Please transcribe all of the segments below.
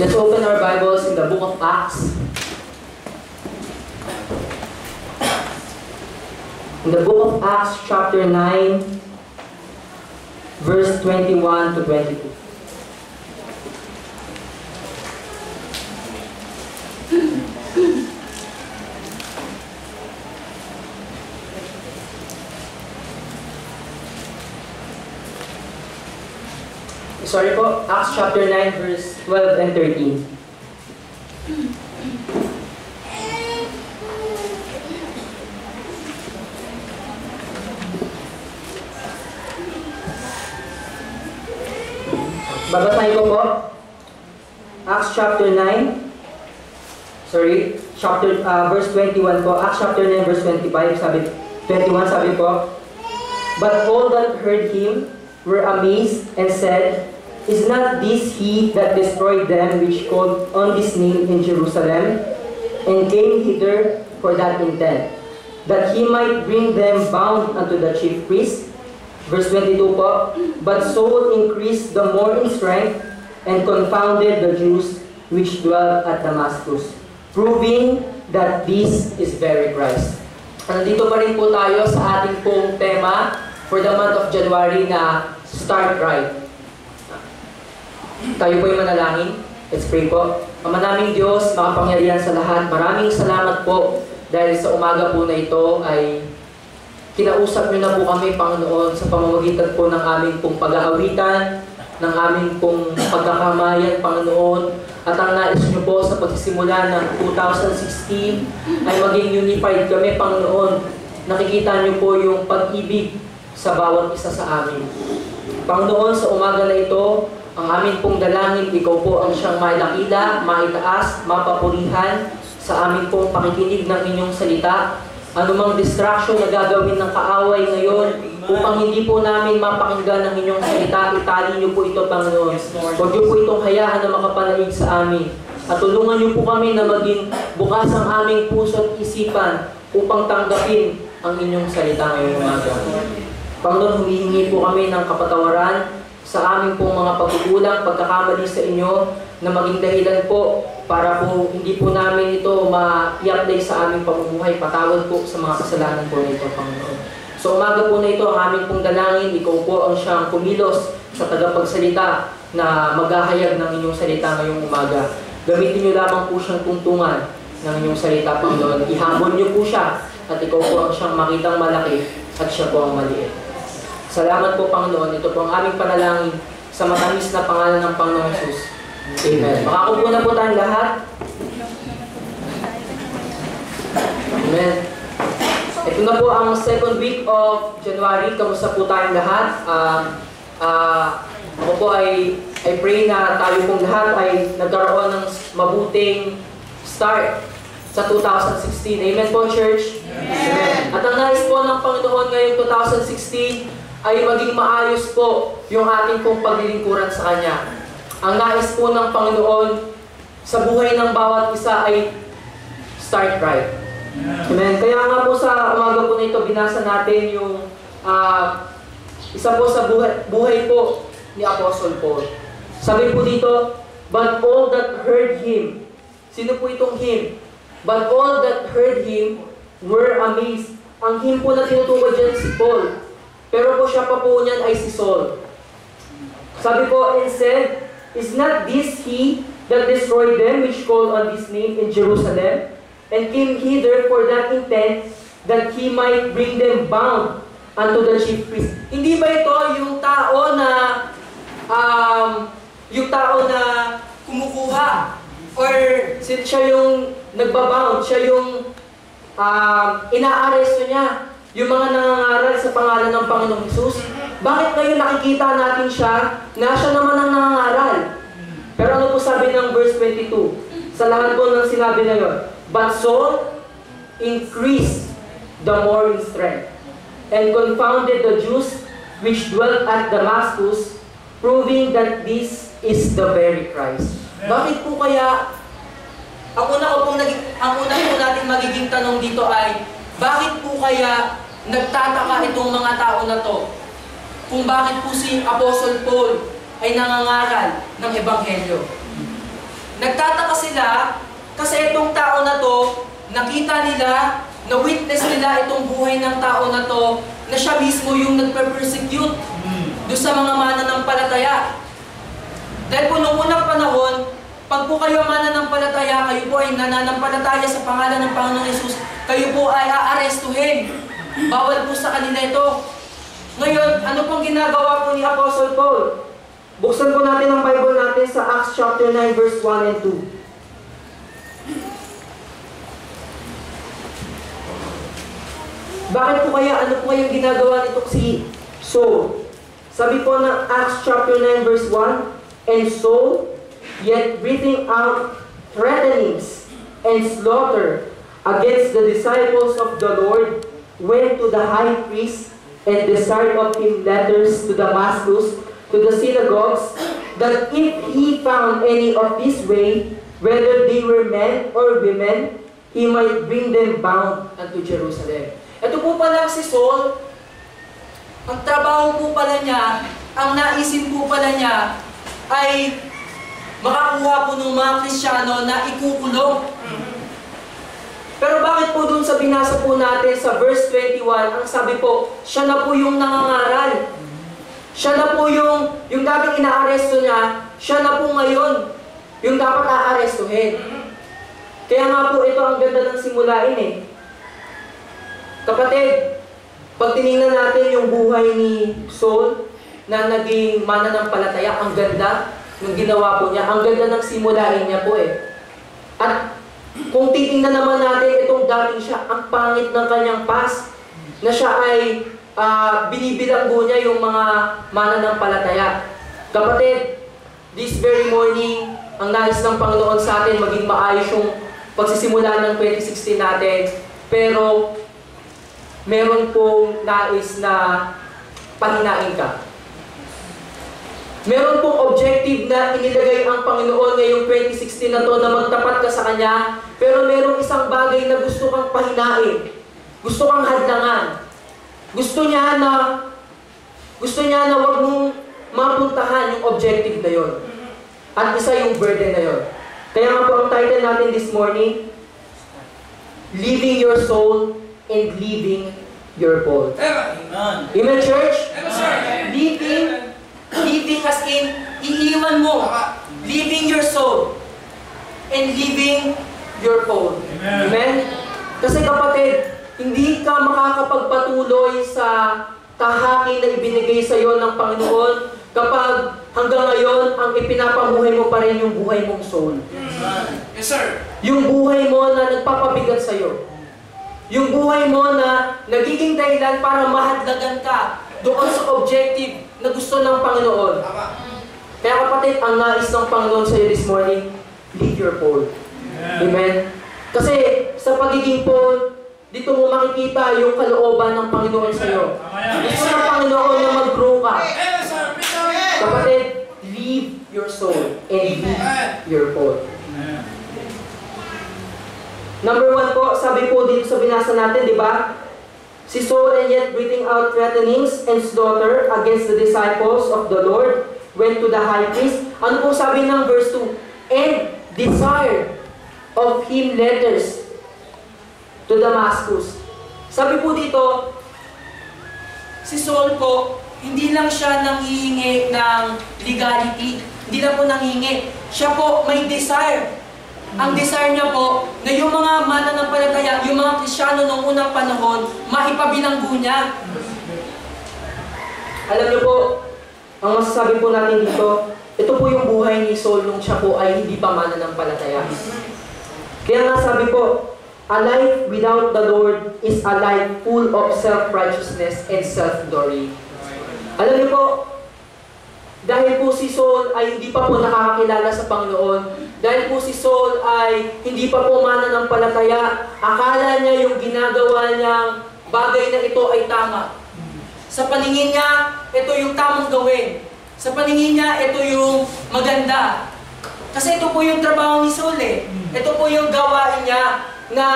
Let's open our Bibles in the book of Acts. In the book of Acts, chapter 9, verse 21 to 22. Sorry po, Acts chapter 9, verse 12 and 13. Babasahin ko po. Acts chapter 9. Verse 21 po. Acts chapter 9, verse 21 sabi po, "But all that heard him were amazed and said, Is not this he that destroyed them which called on this name in Jerusalem, and came hither for that intent, that he might bring them bound unto the chief priest?" Verse 22 po, "But Saul increased the more in strength, and confounded the Jews which dwelt at Damascus, proving that this is very Christ." Nandito pa rin po tayo sa ating pong tema for the month of January na Start Right. Tayo po ay manalangin. Let's pray po. Ama naming Diyos, makapangyarihan sa lahat, maraming salamat po dahil sa umaga po na ito ay kinausap niyo na po kami, Panginoon, sa pamamagitan po ng aming pong pag-aawitan, ng aming pong pagkakamayan, Panginoon, at ang nais niyo po sa pagsisimula ng 2016 ay maging unified kami, Panginoon. Nakikita niyo po yung pag-ibig sa bawat isa sa amin. Panginoon, sa umaga na ito, ang aming pong dalangin, ikaw po ang siyang mailakila, maitaas, mapapurihan sa aming pong pakikinig ng inyong salita. Anumang distraction na gagawin ng kaaway ngayon, upang hindi po namin mapakinggan ng inyong salita, itali niyo po ito, Panginoon. Huwag niyo po itong hayaan na makapanaig sa amin. At tulungan niyo po kami na maging bukas ang aming puso at isipan upang tanggapin ang inyong salita ngayong umaga. Panginoon, humihingi po kami ng kapatawaran sa aming pong mga pagkukulang, pagkakamali sa inyo, na maging dahilan po para po hindi po namin ito ma-i-apply sa aming pamumuhay. Patawad po sa mga kasalanan po nito, Panginoon. So umaga po na ito, ang aming pong dalangin, ikaw po ang siyang kumilos sa tagapagsalita na maghahayag ng inyong salita ngayong umaga. Gamitin niyo lamang po siyang tungtungan ng inyong salita, Panginoon. Ihamon niyo po siya at ikaw po ang siyang makitang malaki at siya po ang maliit. Salamat po, Panginoon. Ito po ang aming panalangin sa matamis na pangalan ng Panginoong Jesus. Amen. Makakupo na po tayong lahat. Amen. Ito na po ang second week of January. Kamusta po tayong lahat? Ako po I pray na tayo pong lahat ay nagkaroon ng mabuting start sa 2016. Amen po, church? Amen. At ang nais po ng Panginoon ngayong 2016 ay maging maayos po yung ating pong paglilingkuran sa Kanya. Ang nais po ng Panginoon sa buhay ng bawat isa ay start right. Amen. Kaya nga po sa umaga po na ito, binasa natin yung isa po sa buhay po ni Apostle Paul. Sabi po dito, "But all that heard him." Sino po itong him? "But all that heard him were amazed." Ang him po na tinutukoy dyan si Paul. Pero po siya pa po niyan ay si Saul. Sabi po, and said, "Is not this he that destroyed them which called on this name in Jerusalem, and came hither for that intent, that he might bring them bound unto the chief priest?" Hindi ba ito yung tao na kumukuha? Or siya yung nagbabound, siya yung inaaresto niya yung mga nangangaral sa pangalan ng Panginoong Jesus? Bakit ngayon nakikita natin siya na siya naman ang nangangaral? Pero ano po sabi ng verse 22? Sa lahat po ng sinabi na yun, "But Saul increased the more in strength, and confounded the Jews which dwelt at Damascus, proving that this is the very Christ." Bakit po kaya, ang una po natin magiging tanong dito ay, bakit po kaya nagtataka itong mga tao na to kung bakit po si Apostle Paul ay nangangaral ng Ebanghelyo? Nagtataka sila kasi itong tao na to, nakita nila, na-witness nila itong buhay ng tao na to, na siya mismo yung nagpe-persecute doon sa mga mananampalataya. Dahil po noong unang panahon, pag po kayo mananampalataya, kayo po ay nananampalataya sa pangalan ng Panginoong Hesus, kayo po ay aarestuhin. Bawal po sa kanila ito. Ngayon, ano pong ginagawa po ni Apostle Paul? Buksan po natin ang Bible natin sa Acts chapter 9 verse 1 and 2. Bakit po kaya, ano po yung ginagawa nito si Saul? Sabi po ng Acts chapter 9 verse 1, And Saul, yet breathing out threatenings and slaughter against the disciples of the Lord, went to the high priest and desired of him letters to Damascus, to the synagogues, that if he found any of this way, whether they were men or women, he might bring them bound unto Jerusalem. Ito po pala si Saul, ang trabaho po pala niya, ang naisin po pala niya, ay makakuha po ng mga Kristiyano na ikukulong. Pero bakit po dun sa binasa po natin sa verse 21, ang sabi po, siya na po yung nangangaral. Siya na po yung dating inaaresto niya, siya na po ngayon yung dapat aarestuhin. Kaya nga po ito ang ganda ng simulain eh. Kapatid, pag tinignan natin yung buhay ni Saul na naging mananampalataya, ang ganda ng ginawa po niya, ang ganda ng simulain niya po eh. At kung titingnan naman natin itong dating siya, ang pangit ng kanyang past, na siya ay binibilanggo niya yung mga mananampalataya. Kapatid, this very morning, ang nais ng Panginoon sa atin, maging maayos yung pagsisimula ng 2016 natin, pero meron pong nais na pahinain ka. Meron pong objective na inilagay ang Panginoon ngayong 2016 na to na magtapat ka sa Kanya, pero merong isang bagay na gusto kang pahinain. Gusto kang hadlangan. Gusto niya na wag mong mapuntahan yung objective na yon. At isa yung burden na yon. Kaya nga po ang title natin this morning, Living Your Soul and Leaving Your Paul. Amen. Amen, church? Amen, sir. Living as in, iiwan mo. Leaving your soul. And leaving your Paul. Amen. Amen? Kasi kapatid, hindi ka makakapagpatuloy sa kahaki na ibinigay sa iyo ng Panginoon kapag hanggang ngayon ang ipinapamuhay mo pa rin yung buhay mong soul. Yes, sir. Yung buhay mo na nagpapabigat sa iyo. Yung buhay mo na nagiging dahilan para mahadlagan ka doon sa objective na gusto ng Panginoon. Kaya kapatid, ang nais ng Panginoon sa iyo this morning, leave your Paul. Amen? Kasi sa pagiging Paul, dito mo makikita yung kalooban ng Panginoon sa iyo. Gusto ng Panginoon na mag-grow ka. Kapatid, leave your soul and leave your Paul. Number 1 po, sabi po dito sa binasa natin, di ba? Si Saul, and yet breathing out threatenings and slaughter against the disciples of the Lord, went to the high priest. Ano po sabi ng verse 2? And desired of him letters to Damascus. Sabi po dito, Si Saul po, hindi lang siya nanghihingi ng legality. Hindi lang po nanghihingi. Siya po may desire. Ang desire niya po na yung mga mananampalataya, yung mga Kristiyano noong unang panahon, maipabilanggo niya. alam niyo po, ang masasabi po natin dito, ito po yung buhay ni Saul nung siya po ay hindi pa mananampalataya. Kaya nga sabi po, a life without the Lord is a life full of self-righteousness and self-glory. Alam niyo po, dahil po si Saul ay hindi pa po nakakakilala sa Panginoon, dahil po si Saul ay hindi pa po mananampalataya, akala niya yung ginagawa niyang bagay na ito ay tama. Sa paningin niya, ito yung tamang gawin. Sa paningin niya, ito yung maganda. Kasi ito po yung trabaho ni Saul eh. Ito po yung gawain niya na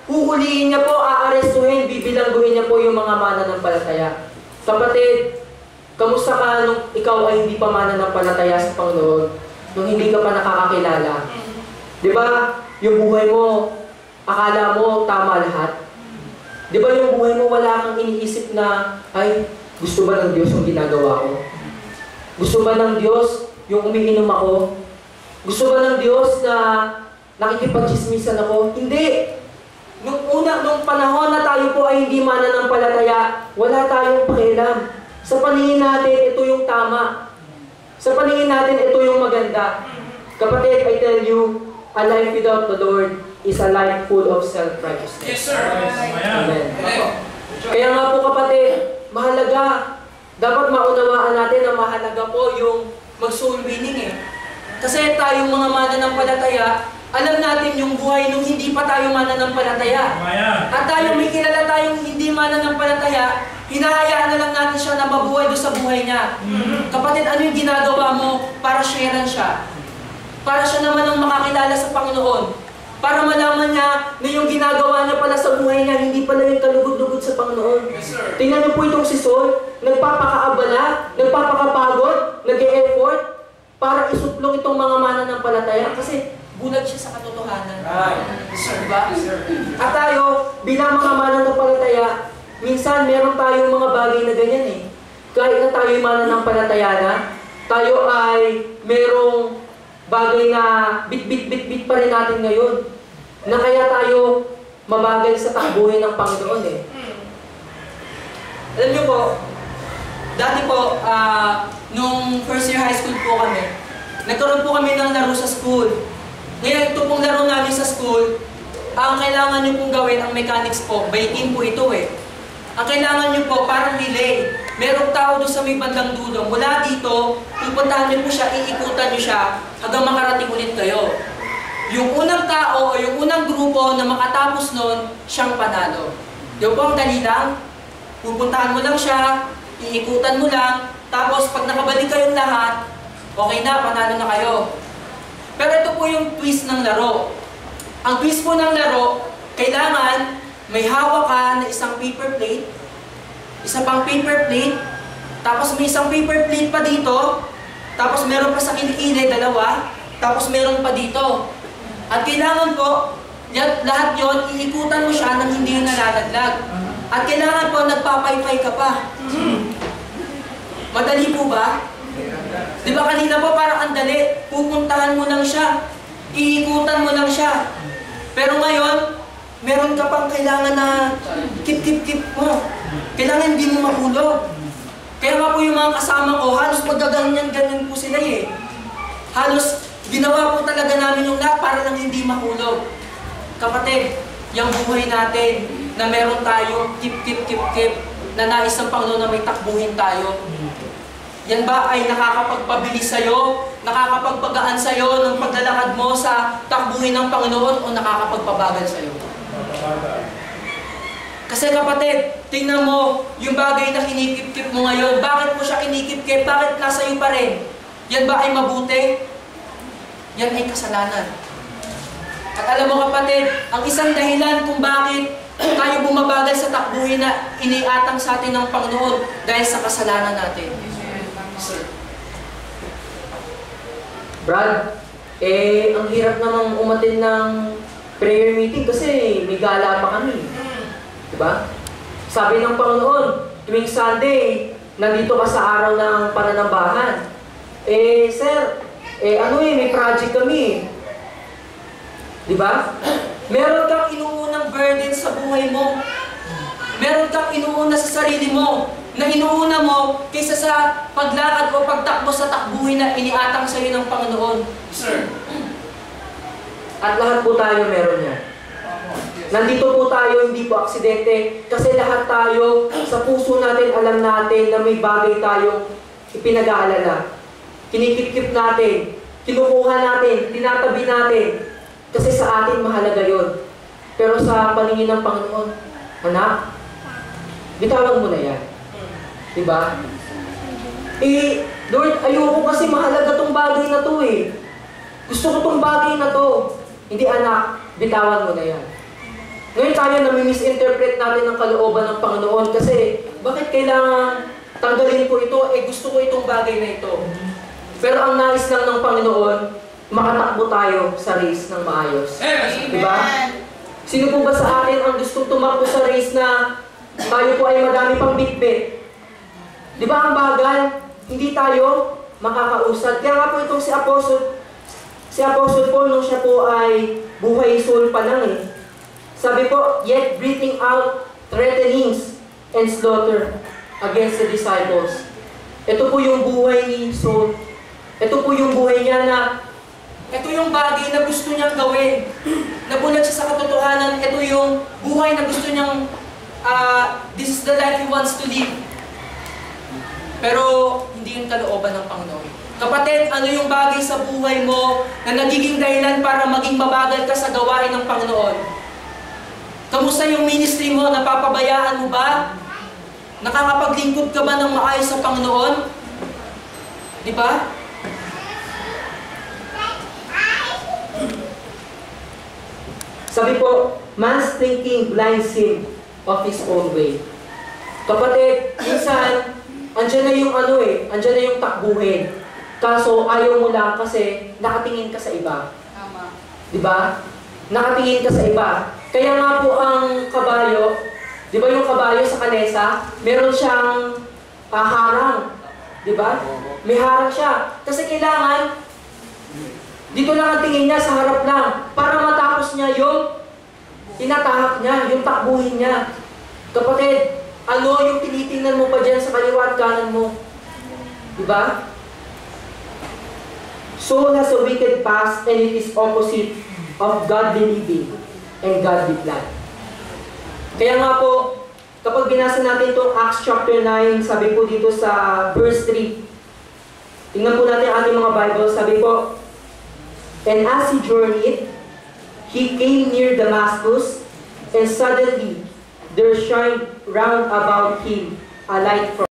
huhulihin niya po, aarestuhin, bibilangguhin niya po yung mga mananampalataya. Kapatid, kamusta ka nung ikaw ay hindi pa mananampalataya sa Panginoon? Nung hindi ka pa nakakakilala? Di ba, yung buhay mo, akala mo tama lahat? Di ba yung buhay mo wala kang iniisip na, ay, gusto ba ng Diyos yung ginagawa ko? Gusto ba ng Diyos yung umiinom ako? Gusto ba ng Diyos na nakikipagchismisan ako? Hindi! Nung panahon na tayo po ay hindi mananampalataya, wala tayong pakialam. Sa paningin natin, ito yung tama. Sa paningin natin, ito yung maganda. Kapatid, I tell you, a life without the Lord is a life full of self-righteousness. Yes, sir. Amen. Kaya nga po kapatid, mahalaga. Dapat maunawaan natin na mahalaga po yung mag-soul winning eh. Kasi tayong mga mananampalataya, alam natin yung buhay nung hindi pa tayo mananampalataya. At tayo may kilala tayong hindi mananampalataya, hinahayaan na lang natin siya na mabuhay doon sa buhay niya. Kapatid, ano yung ginagawa mo para sharean siya? Para siya naman ang makakilala sa Panginoon. Para malaman niya na yung ginagawa niya pala sa buhay niya, hindi pala yung kalugod-lugod sa Panginoon. Yes, sir. Tingnan niyo po itong si Saul, nagpapakaabala, nagpapakapagod, nag-e-effort para isuplong itong mga mananampalataya kasi bulag siya sa katotohanan. Yes, sir. Diba? Yes, sir. At tayo, bilang mga mananampalataya, minsan meron tayong mga bagay na ganyan eh. Kahit na tayo mananampalataya na, tayo ay merong bagay na bit pa rin natin ngayon. Na kaya tayo mabagal sa takbuhin ng Panginoon eh. Alam niyo po, dati po, nung first year high school po kami, nagkaroon po kami ng laro sa school. Ngayon, ito pong laro namin sa school, ang kailangan niyo pong gawin, ang mechanics po, by team po ito eh. Ang kailangan niyo po, parang relay. Merong tao doon sa may bandang dulo. Mula dito, pupuntahan niyo po siya, iikutan niyo siya, hanggang makarating ulit kayo. Yung unang tao o yung unang grupo na makatapos nun, siyang panalo. Yung po ang dali lang, pupuntahan mo lang siya, iikutan mo lang, tapos pag nakabalik kayong lahat, okay na, panalo na kayo. Pero ito po yung twist ng laro. Ang twist po ng laro, kailangan may hawak ka na isang paper plate, isa pang paper plate, tapos may isang paper plate pa dito, tapos meron pa sa kilikili, dalawa, tapos meron pa dito. At kailangan po, lahat yon iikutan mo siya nang hindi yung nalalaglag. At kailangan po, nagpapaypay ka pa. Madali po ba? Di ba kanina po parang ang dali, pupuntahan mo lang siya, iikutan mo lang siya. Pero ngayon, meron ka pang kailangan na keep mo. Kailangan hindi mo mahulog. Kaya nga po yung mga kasama ko, halos magaganyan-ganyan po sila eh. Halos ginawa po talaga namin yung lahat para lang hindi mahulog. Kapatid, yung buhay natin na meron tayong keep, na nais ng Panginoon na may takbuhin tayo. Yan ba ay nakakapagpabilis sa'yo, nakakapagpagaan sa'yo ng paglalakad mo sa takbuhin ng Panginoon o nakakapagpabagal sa'yo? Kasi kapatid, tingnan mo yung bagay na kinikip-kip mo ngayon. Bakit mo siya kinikip-kip? Bakit nasa iyo pa rin? Yan ba ay mabuti? Yan ay kasalanan. At alam mo kapatid, ang isang dahilan kung bakit tayo bumabagal sa takbuhin na iniatang sa atin ng Panginoon dahil sa kasalanan natin. Sir. Brad, ang hirap namang umatin ng prayer meeting kasi may gala pa kami. Diba? Sabi ng Panginoon, tuwing Sunday, nandito ka sa araw ng pananambahan. Sir, may project kami. Diba? Meron kang inuunang burden sa buhay mo. Meron kang inuuna sa sarili mo na inuuna mo kaysa sa paglakad o pagtakbo sa takbuhin na iniatang sa iyo ng Panginoon. Sir. At lahat po tayo meron yan. Nandito po tayo, hindi po aksidente, kasi lahat tayo, sa puso natin, alam natin na may bagay tayong ipinag-aalala. Kinikip-kip natin, kinukuha natin, tinatabi natin, kasi sa atin mahalaga yun. Pero sa paningin ng Panginoon, anak, bitawan mo na yan. Diba? Lord, ayoko kasi mahalaga tong bagay na to eh. Gusto ko tong bagay na to. Hindi anak, bitawan mo na yan. Ngayon tayo nami-misinterpret natin ang kalooban ng Panginoon kasi bakit kailangan tanggalin ko ito? Gusto ko itong bagay na ito. Pero ang nais lang ng Panginoon, makatakbo tayo sa race ng maayos. Amen. Diba? Sino po ba sa atin ang gustong tumakbo sa race na tayo po ay madami pang bitbit? Di ba ang bagal? Hindi tayo makakausad. Kaya nga po itong si Apostle Paul, nung siya po ay buhay soul pa lang eh. Sabi po, yet breathing out threatenings and slaughter against the disciples. Ito po yung buhay ni Saul. Ito po yung buhay niya na Ito yung bagay na gusto niyang gawin. Nabulag siya sa katotohanan, ito yung buhay na gusto niyang, this is the life he wants to live. Pero hindi yung kalooban ng Panginoon. Kapatid, ano yung bagay sa buhay mo na nagiging dahilan para maging mabagal ka sa gawain ng Panginoon? Kamusta yung ministry mo? Napapabayaan mo ba? Nakakapaglingkod ka ba ng maayos sa Panginoon? Di ba? sabi po, man's thinking blinds him of his own way. Kapatid, minsan, andyan na yung andyan na yung takbuhin. Kaso ayaw mo lang kasi nakatingin ka sa iba. Tama. Di ba? Nakatingin ka sa iba. Kaya nga po ang kabayo, di ba yung kabayo sa kanesa, meron siyang harang. Di ba? May harang siya. Kasi kailangan, dito lang ang tingin niya, sa harap lang, para matapos niya yung tinatahak niya, yung takbuhin niya. Kapatid, ano yung tinitingnan mo pa dyan sa kaliwa at kanan mo? Diba? Soul has a wicked past and it is opposite of godly living and godly plan. Kaya nga po, kapag binasa natin itong Acts chapter 9, sabi po dito sa verse 3, tingnan po natin ating mga Bible, sabi po, and as he journeyed, he came near Damascus, and suddenly there shined round about him a light from